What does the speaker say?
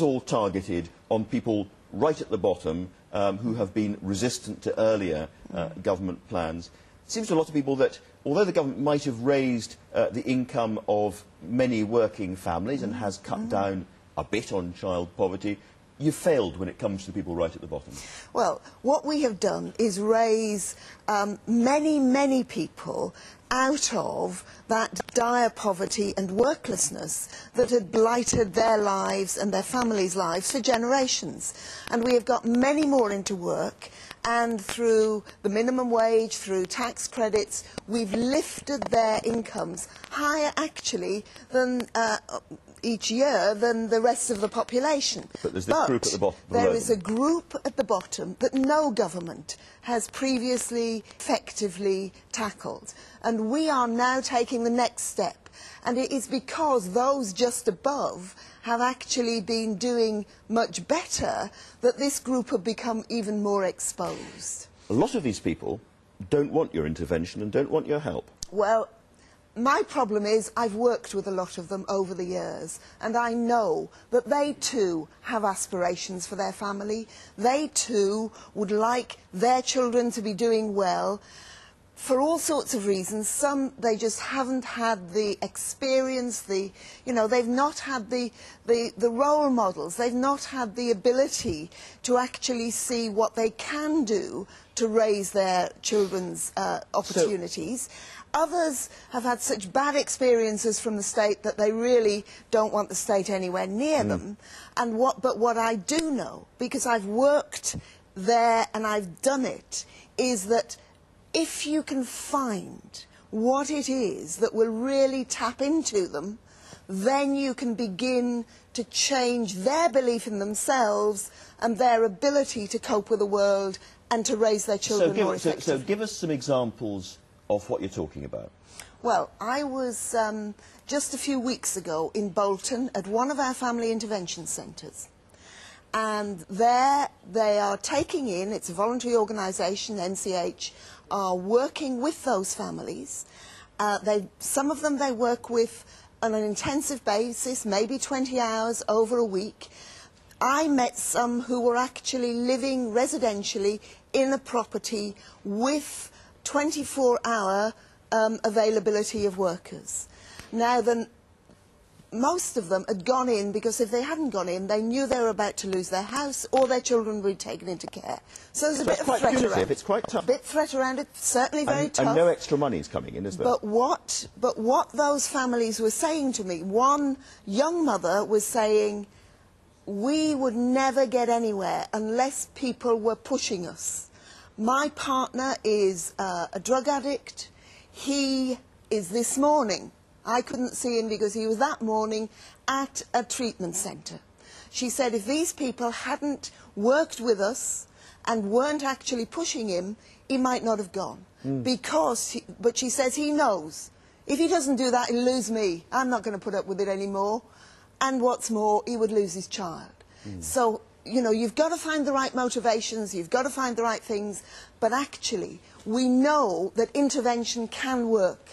is all targeted on people right at the bottom who have been resistant to earlier government plans. It seems to a lot of people that although the government might have raised the income of many working families and has cut down a bit on child poverty, you failed when it comes to the people right at the bottom. Well, what we have done is raise many people out of that dire poverty and worklessness that had blighted their lives and their families' lives for generations. And we have got many more into work, and through the minimum wage, through tax credits, we've lifted their incomes higher actually than each year than the rest of the population. But there's this group at the bottom. There is a group at the bottom that no government has previously effectively tackled. And we are now taking the next step. And it is because those just above have actually been doing much better that this group have become even more exposed. A lot of these people don't want your intervention and don't want your help. Well, my problem is I've worked with a lot of them over the years, and I know that they too have aspirations for their family. They too would like their children to be doing well for all sorts of reasons. Some, they just haven't had the experience, they've not had the role models, they've not had the ability to actually see what they can do to raise their children's opportunities. Others have had such bad experiences from the state that they really don't want the state anywhere near them. But what I do know, because I've worked there and I've done it, is that if you can find what it is that will really tap into them, then you can begin to change their belief in themselves and their ability to cope with the world and to raise their children more effectively. So give us some examples of what you're talking about. Well, I was just a few weeks ago in Bolton at one of our family intervention centres. And there they are taking in, it's a voluntary organisation, NCH, are working with those families. Some of them they work with on an intensive basis, maybe 20 hours over a week. I met some who were actually living residentially in a property with 24-hour availability of workers. Now, most of them had gone in because if they hadn't gone in, they knew they were about to lose their house or their children would be taken into care. So there's a bit of threat around it. It's quite tough. A bit threat around it, certainly very tough. And no extra money is coming in as well. But what those families were saying to me, one young mother was saying, we would never get anywhere unless people were pushing us. My partner is a drug addict. He is this morning. I couldn't see him because he was that morning at a treatment centre. She said if these people hadn't worked with us and weren't actually pushing him, he might not have gone. But she says he knows. If he doesn't do that, he'll lose me. I'm not going to put up with it anymore. And what's more, he would lose his child. So, you've got to find the right motivations, you've got to find the right things, but actually, we know that intervention can work.